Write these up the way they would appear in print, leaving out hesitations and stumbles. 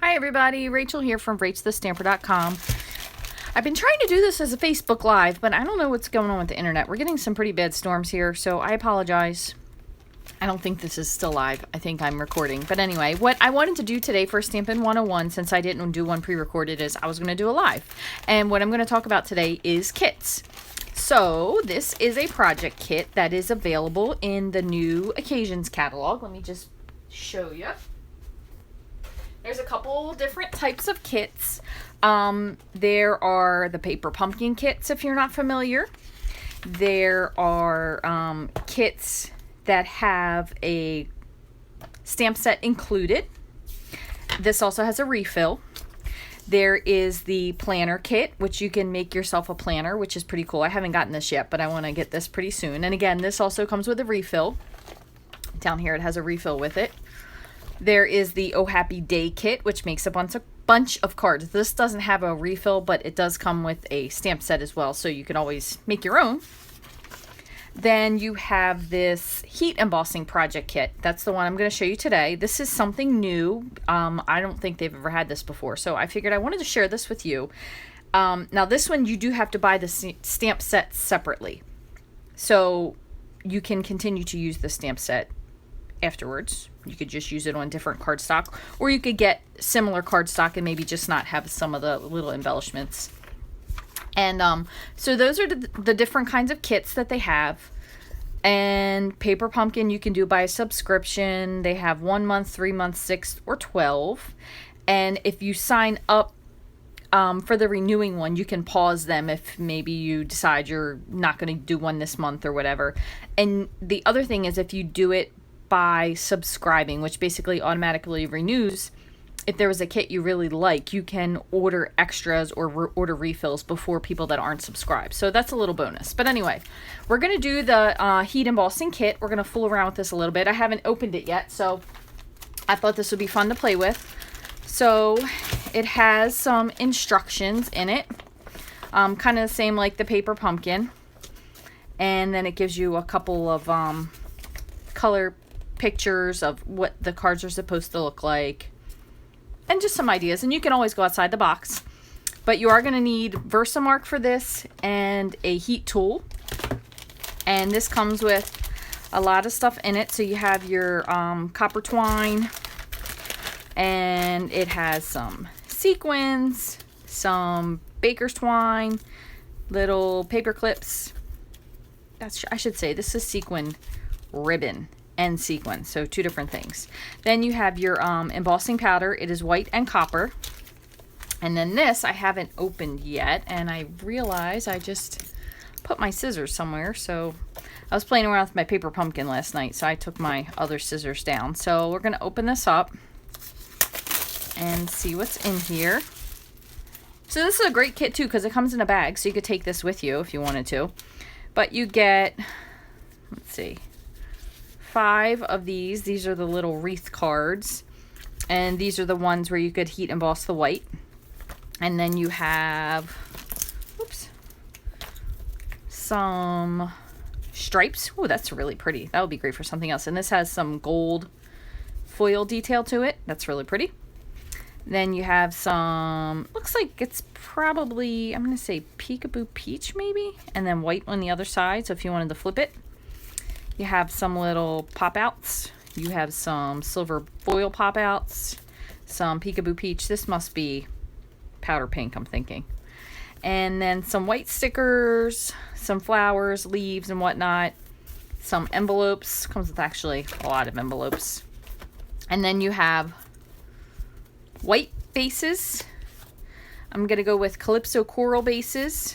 Hi everybody, Rachel here from Rachthestamper.com. I've been trying to do this as a Facebook Live, but I don't know what's going on with the internet. We're getting some pretty bad storms here, so I apologize. I don't think this is still live. I think I'm recording. But anyway, what I wanted to do today for Stampin' 101, since I didn't do one pre-recorded, is I was going to do a live. And what I'm going to talk about today is kits. So this is a project kit that is available in the new Occasions catalog. Let me just show you. There's a couple different types of kits. There are the paper pumpkin kits, if you're not familiar. There are kits that have a stamp set included. This also has a refill. There is the planner kit, which you can make yourself a planner, which is pretty cool. I haven't gotten this yet, but I want to get this pretty soon. And again, this also comes with a refill. Down here it has a refill with it. There is the Oh Happy Day kit, which makes a bunch of cards. This doesn't have a refill, but it does come with a stamp set as well, so you can always make your own. Then you have this heat embossing project kit. That's the one I'm going to show you today. This is something new. I don't think they've ever had this before, so I figured I wanted to share this with you. Now this one you do have to buy the stamp set separately, so you can continue to use the stamp set afterwards. You could just use it on different cardstock, or you could get similar cardstock and maybe just not have some of the little embellishments. And so those are the different kinds of kits that they have. And Paper Pumpkin you can do by a subscription. They have 1 month, 3 months, 6, or 12. And if you sign up for the renewing one, you can pause them if maybe you decide you're not going to do one this month or whatever. And the other thing is, if you do it by subscribing, which basically automatically renews, if there was a kit you really like, you can order extras or order refills before people that aren't subscribed. So that's a little bonus. But anyway, we're going to do the heat embossing kit. We're going to fool around with this a little bit. I haven't opened it yet, so I thought this would be fun to play with. So it has some instructions in it, kind of the same like the Paper Pumpkin. And then it gives you a couple of color pictures of what the cards are supposed to look like, and just some ideas. And you can always go outside the box, but you are going to need Versamark for this and a heat tool. And this comes with a lot of stuff in it. So you have your copper twine, and it has some sequins, some baker's twine, little paper clips. I should say this is sequin ribbon and sequin, so two different things. Then you have your embossing powder. It is white and copper. And then this I haven't opened yet, and I realize I just put my scissors somewhere. So I was playing around with my Paper Pumpkin last night, so I took my other scissors down. So we're going to open this up and see what's in here. So this is a great kit too, because it comes in a bag, so you could take this with you if you wanted to. But you get, let's see, 5 of these. These are the little wreath cards, and these are the ones where you could heat emboss the white. And then you have, oops, some stripes. Oh, that's really pretty. That would be great for something else. And this has some gold foil detail to it. That's really pretty. Then you have some, looks like it's probably, I'm going to say peekaboo peach maybe, and then white on the other side, so if you wanted to flip it. You have some little pop-outs. You have some silver foil pop-outs, some peekaboo peach. This must be powder pink, I'm thinking. And then some white stickers, some flowers, leaves, and whatnot. Some envelopes. Comes with actually a lot of envelopes. And then you have white bases. I'm going to go with Calypso coral bases.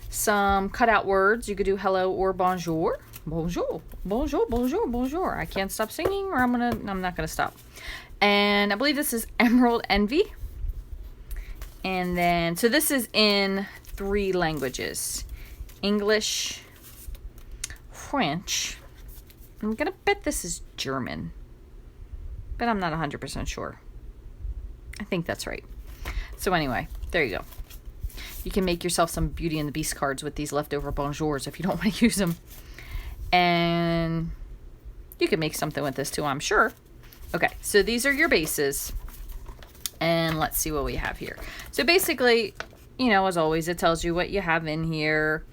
Some cutout words. You could do hello or bonjour. Bonjour, bonjour, bonjour, bonjour. I can't stop singing, or I'm not gonna stop. And I believe this is Emerald Envy. And then, so this is in 3 languages: English, French. I'm gonna bet this is German, but I'm not 100% sure. I think that's right. So anyway, there you go. You can make yourself some Beauty and the Beast cards with these leftover bonjours if you don't want to use them. And you can make something with this too, I'm sure. Okay, so these are your bases. And let's see what we have here. So basically, you know, as always, it tells you what you have in here,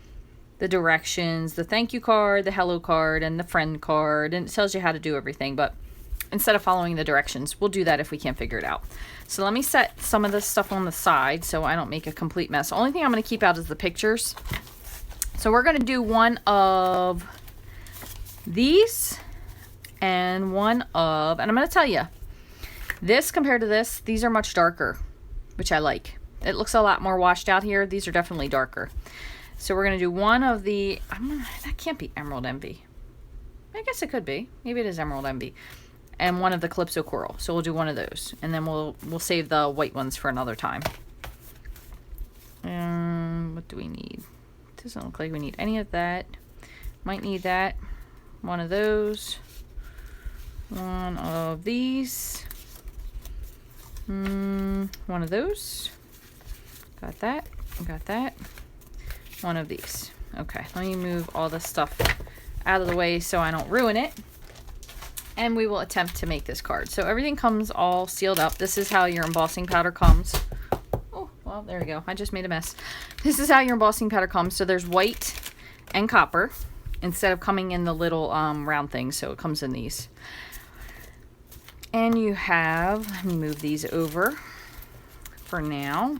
the directions, the thank you card, the hello card, and the friend card, and it tells you how to do everything. But instead of following the directions, we'll do that if we can't figure it out. So let me set some of this stuff on the side so I don't make a complete mess. The only thing I'm going to keep out is the pictures. So we're going to do one of these and one of, and I'm going to tell you, this compared to this, these are much darker, which I like. It looks a lot more washed out here. These are definitely darker. So we're going to do one of the, that can't be Emerald Envy. I guess it could be. Maybe it is Emerald Envy. And one of the Calypso Coral. So we'll do one of those. And then we'll save the white ones for another time. What do we need? Doesn't look like we need any of that. Might need that. One of those. One of these. One of those. Got that. Got that. One of these. Okay, let me move all this stuff out of the way so I don't ruin it. And we will attempt to make this card. So everything comes all sealed up. This is how your embossing powder comes. Oh, well, there we go. I just made a mess. This is how your embossing powder comes. So there's white and copper instead of coming in the little round things. So it comes in these. And you have, let me move these over for now.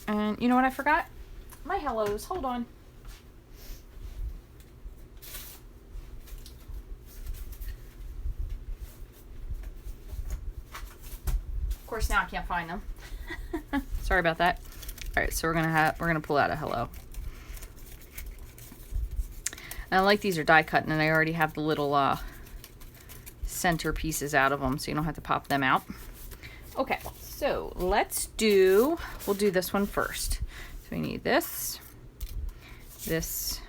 And you know what I forgot? My hellos. Hold on. Of course, now I can't find them. Sorry about that. All right, so we're gonna pull out a hello. And I like these are die cut, and I already have the little center pieces out of them, so you don't have to pop them out. Okay, so we'll do this one first. So we need this, this,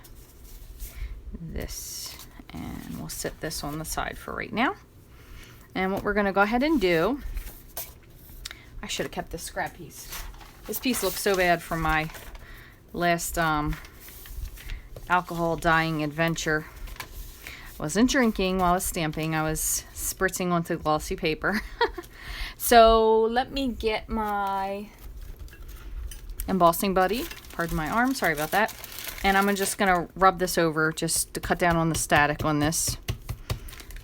and we'll set this on the side for right now. And what we're gonna go ahead and do, I should have kept this scrap piece. This piece looks so bad from my last alcohol dyeing adventure. I wasn't drinking while I was stamping. I was spritzing onto glossy paper. So let me get my embossing buddy. Pardon my arm. Sorry about that. And I'm just going to rub this over just to cut down on the static on this.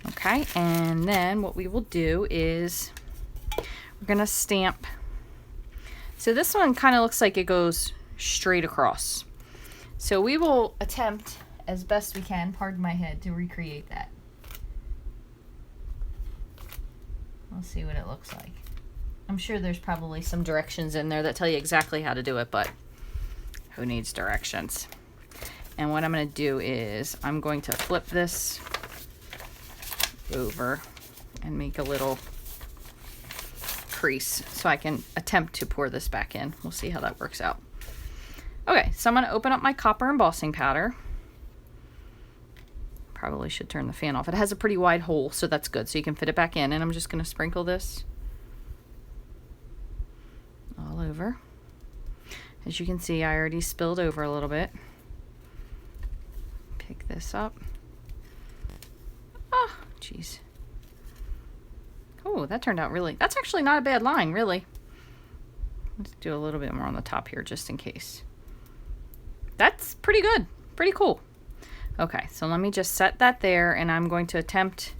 Okay. And then what we will do is we're going to stamp. So this one kind of looks like it goes straight across. So we will attempt as best we can, pardon my head, to recreate that. We'll see what it looks like. I'm sure there's probably some directions in there that tell you exactly how to do it, but who needs directions? And what I'm going to do is I'm going to flip this over and make a little crease so I can attempt to pour this back in. We'll see how that works out. Okay, so I'm going to open up my copper embossing powder. Probably should turn the fan off. It has a pretty wide hole, so that's good. So you can fit it back in. And I'm just going to sprinkle this all over. As you can see, I already spilled over a little bit. Pick this up. Oh, jeez. Oh, that turned out really... That's actually not a bad line, really. Let's do a little bit more on the top here, just in case. That's pretty good. Pretty cool. Okay, so let me just set that there, and I'm going to attempt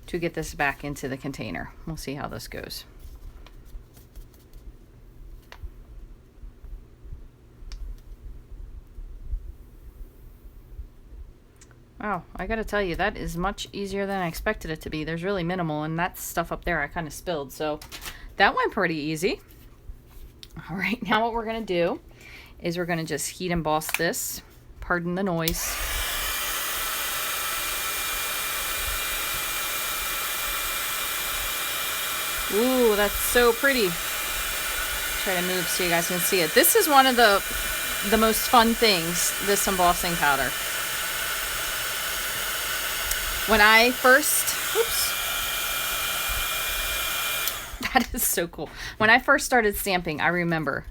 to get this back into the container. We'll see how this goes. Wow, I gotta tell you, that is much easier than I expected it to be. There's really minimal, and that stuff up there I kind of spilled, so that went pretty easy. All right, now what we're gonna do is we're gonna just heat emboss this. Pardon the noise. Ooh, that's so pretty. Try to move so you guys can see it. This is one of the most fun things, this embossing powder. When I first, that is so cool. When I first started stamping, I remember,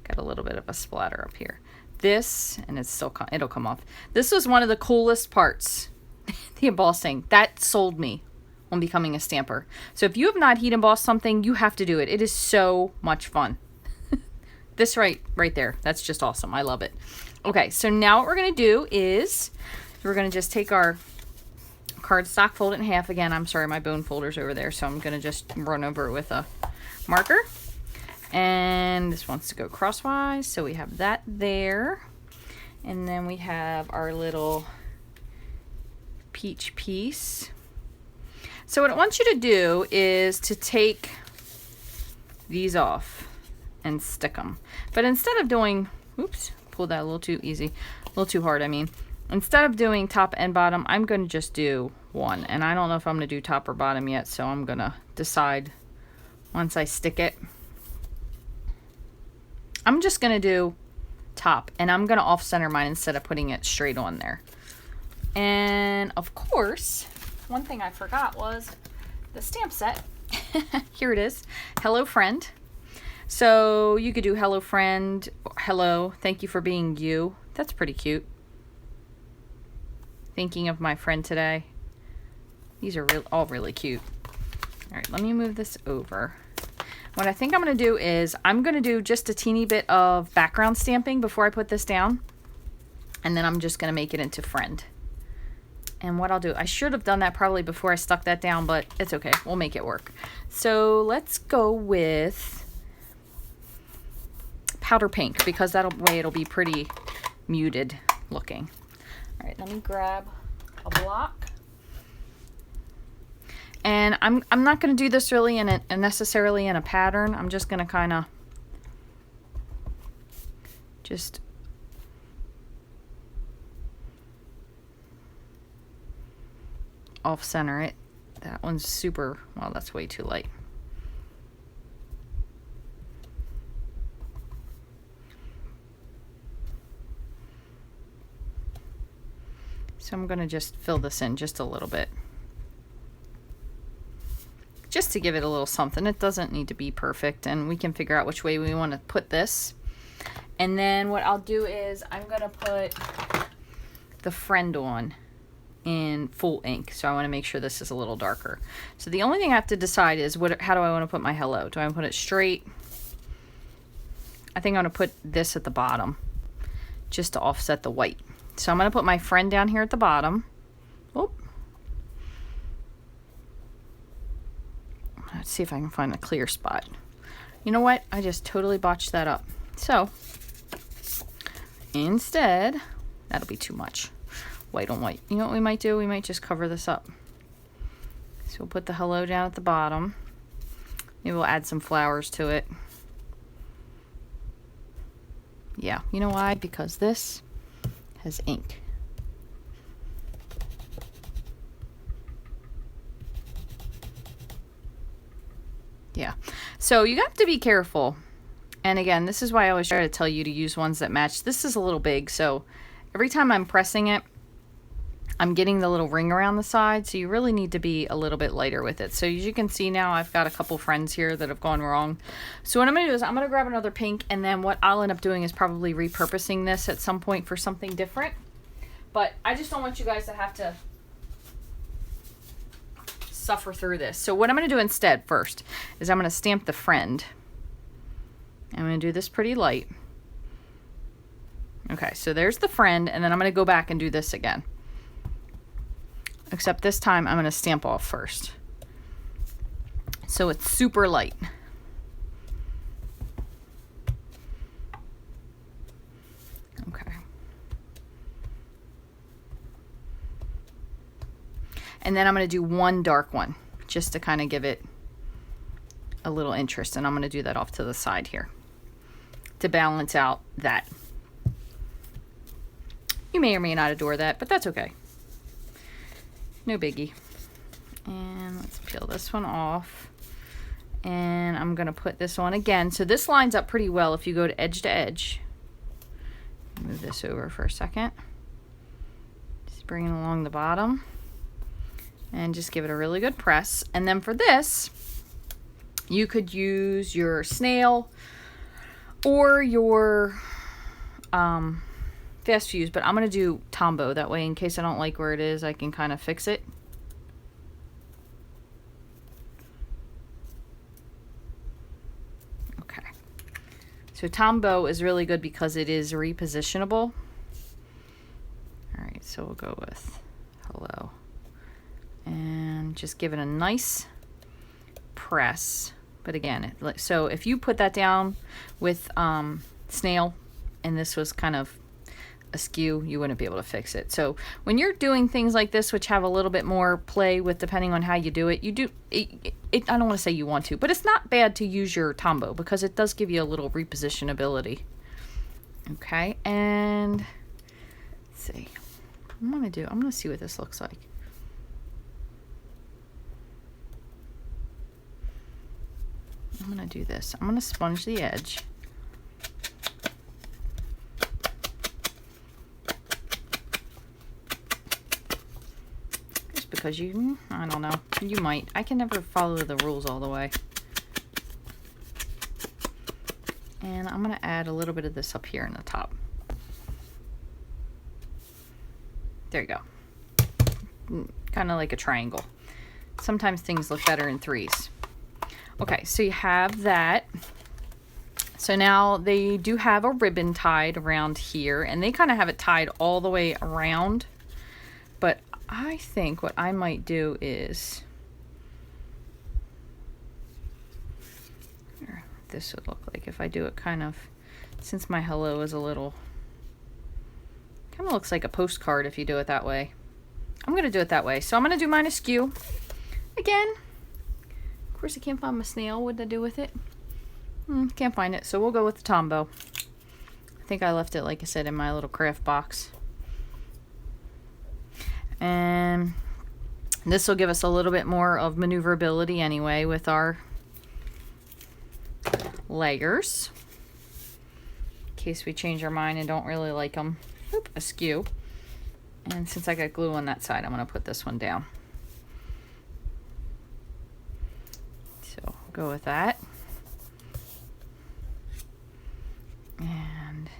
got a little bit of a splatter up here. This, and it's still, it'll come off. This was one of the coolest parts, the embossing. That sold me on becoming a stamper. So if you have not heat embossed something, you have to do it. It is so much fun. This right there, that's just awesome. I love it. Okay, so now what we're going to do is we're going to just take our cardstock, fold it in half. Again, I'm sorry, my bone folder's over there, so I'm going to just run over it with a marker. And this wants to go crosswise, so we have that there. And then we have our little peach piece. So what it wants you to do is to take these off and stick them. But instead of doing, oops, pulled that a little too easy, a little too hard, I mean. Instead of doing top and bottom, I'm going to just do one. And I don't know if I'm going to do top or bottom yet, so I'm going to decide once I stick it. I'm just going to do top, and I'm going to off-center mine instead of putting it straight on there. And of course, one thing I forgot was the stamp set. Here it is. Hello, friend. So you could do hello, friend. Hello, thank you for being you. That's pretty cute. Thinking of my friend today. These are all really cute. All right, let me move this over. What I think I'm going to do is I'm going to do just a teeny bit of background stamping before I put this down. And then I'm just going to make it into friend. And what I'll do, I should have done that probably before I stuck that down, but it's okay. We'll make it work. So let's go with powder pink, because that way it'll be pretty muted looking. All right, let me grab a block. And I'm not going to do this really in necessarily in a pattern. I'm just going to kind of just off-center it. That one's super, well, that's way too light. So I'm going to just fill this in just a little bit. Just to give it a little something. It doesn't need to be perfect, and we can figure out which way we want to put this. And then what I'll do is I'm going to put the friend on in full ink. So I want to make sure this is a little darker. So the only thing I have to decide is how do I want to put my hello? Do I want to put it straight? I think I'm going to put this at the bottom just to offset the white. So I'm going to put my friend down here at the bottom. Oop. Let's see if I can find a clear spot. You know what? I just totally botched that up. So instead, that'll be too much. White on white. You know what we might do? We might just cover this up. So we'll put the hello down at the bottom. Maybe we'll add some flowers to it. Yeah, you know why? Because this has ink. Yeah, so you have to be careful. And again, this is why I always try to tell you to use ones that match. This is a little big, so every time I'm pressing it, I'm getting the little ring around the side, so you really need to be a little bit lighter with it. So as you can see now, I've got a couple friends here that have gone wrong. So what I'm going to do is I'm going to grab another pink, and then what I'll end up doing is probably repurposing this at some point for something different. But I just don't want you guys to have to suffer through this. So what I'm going to do instead first is I'm going to stamp the friend. I'm going to do this pretty light. Okay, so there's the friend, and then I'm going to go back and do this again. Except this time I'm going to stamp off first. So it's super light. Okay. And then I'm going to do one dark one just to kind of give it a little interest. And I'm going to do that off to the side here to balance out that. You may or may not adore that, but that's okay. No biggie. And let's peel this one off. And I'm going to put this on again. So this lines up pretty well if you go to edge. Move this over for a second. Just bring it along the bottom. And just give it a really good press. And then for this, you could use your snail or your fast fuse, but I'm going to do Tombow. That way, in case I don't like where it is, I can kind of fix it. So Tombow is really good because it is repositionable. All right, so we'll go with hello. And just give it a nice press. But again, so if you put that down with snail and this was kind of askew, you wouldn't be able to fix it. So when you're doing things like this, which have a little bit more play with depending on how you do it, I don't want to say you want to, but it's not bad to use your Tombow because it does give you a little repositionability. Okay, and let's see. I'm gonna see what this looks like. I'm gonna do this. I'm gonna sponge the edge. Just because I don't know, you might. I can never follow the rules all the way. And I'm gonna add a little bit of this up here in the top. There you go. Kind of like a triangle. Sometimes things look better in threes. Okay, so you have that. So now they do have a ribbon tied around here, and they kind of have it tied all the way around. But I think what I might do is, this would look like if I do it kind of, since my hello is a little, kind of looks like a postcard if you do it that way. I'm going to do it that way. So I'm going to do mine askew. Again, of course I can't find my snail. What did I do with it? Can't find it. So we'll go with the Tombow. I think I left it, like I said, in my little craft box. And this will give us a little bit more of maneuverability anyway with our layers. In case we change our mind and don't really like them askew. And since I got glue on that side, I'm going to put this one down. So go with that. And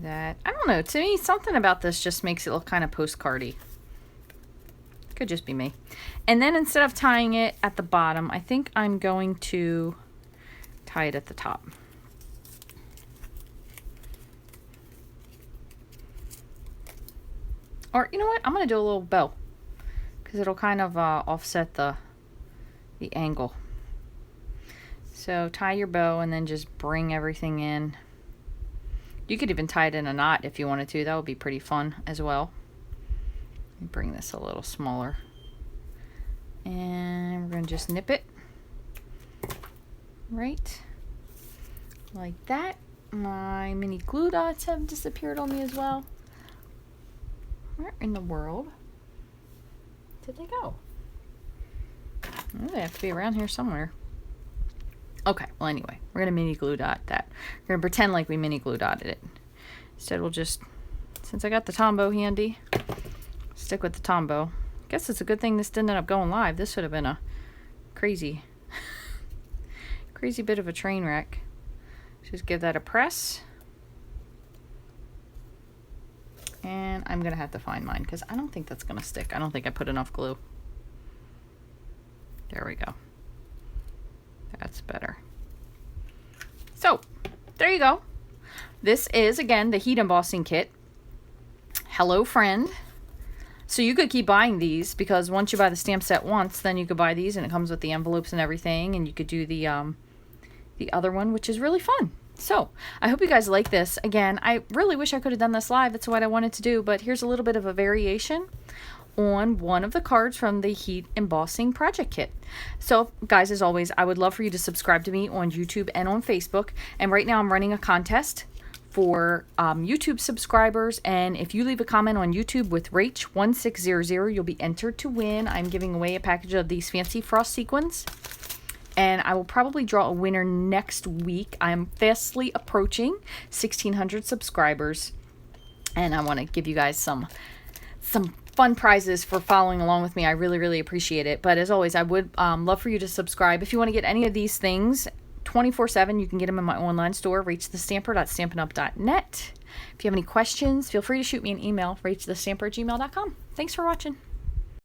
that, I don't know, to me something about this just makes it look kind of postcardy. Could just be me. And then instead of tying it at the bottom, I think I'm going to tie it at the top. Or you know what, I'm going to do a little bow because it'll kind of offset the angle. So tie your bow and then just bring everything in. You could even tie it in a knot if you wanted to. That would be pretty fun as well. Let me bring this a little smaller. And we're going to just nip it. Right. Like that. My mini glue dots have disappeared on me as well. Where in the world did they go? Oh, they have to be around here somewhere. Okay, well anyway, we're going to mini glue dot that. We're going to pretend like we mini glue dotted it. Instead we'll just, since I got the Tombow handy, stick with the Tombow. Guess it's a good thing this didn't end up going live. This would have been a crazy bit of a train wreck. Just give that a press. And I'm going to have to find mine because I don't think that's going to stick. I don't think I put enough glue. There we go. That's better. So, there you go. This is, again, the heat embossing kit. Hello, friend. So you could keep buying these because once you buy the stamp set once, then you could buy these and it comes with the envelopes and everything, and you could do the other one, which is really fun. So, I hope you guys like this. Again, I really wish I could have done this live. That's what I wanted to do, but here's a little bit of a variation on one of the cards from the heat embossing project kit. So guys, as always, I would love for you to subscribe to me on YouTube and on Facebook. And right now I'm running a contest for YouTube subscribers, and if you leave a comment on YouTube with Rach1600, you'll be entered to win. I'm giving away a package of these fancy frost sequins, and I will probably draw a winner next week. I am fastly approaching 1,600 subscribers, and I want to give you guys some fun prizes for following along with me. I really, really appreciate it. But as always, I would love for you to subscribe. If you want to get any of these things 24/7, you can get them in my online store, rachthestamper.stampinup.net. If you have any questions, feel free to shoot me an email, rachthestamper@gmail.com. Thanks for watching.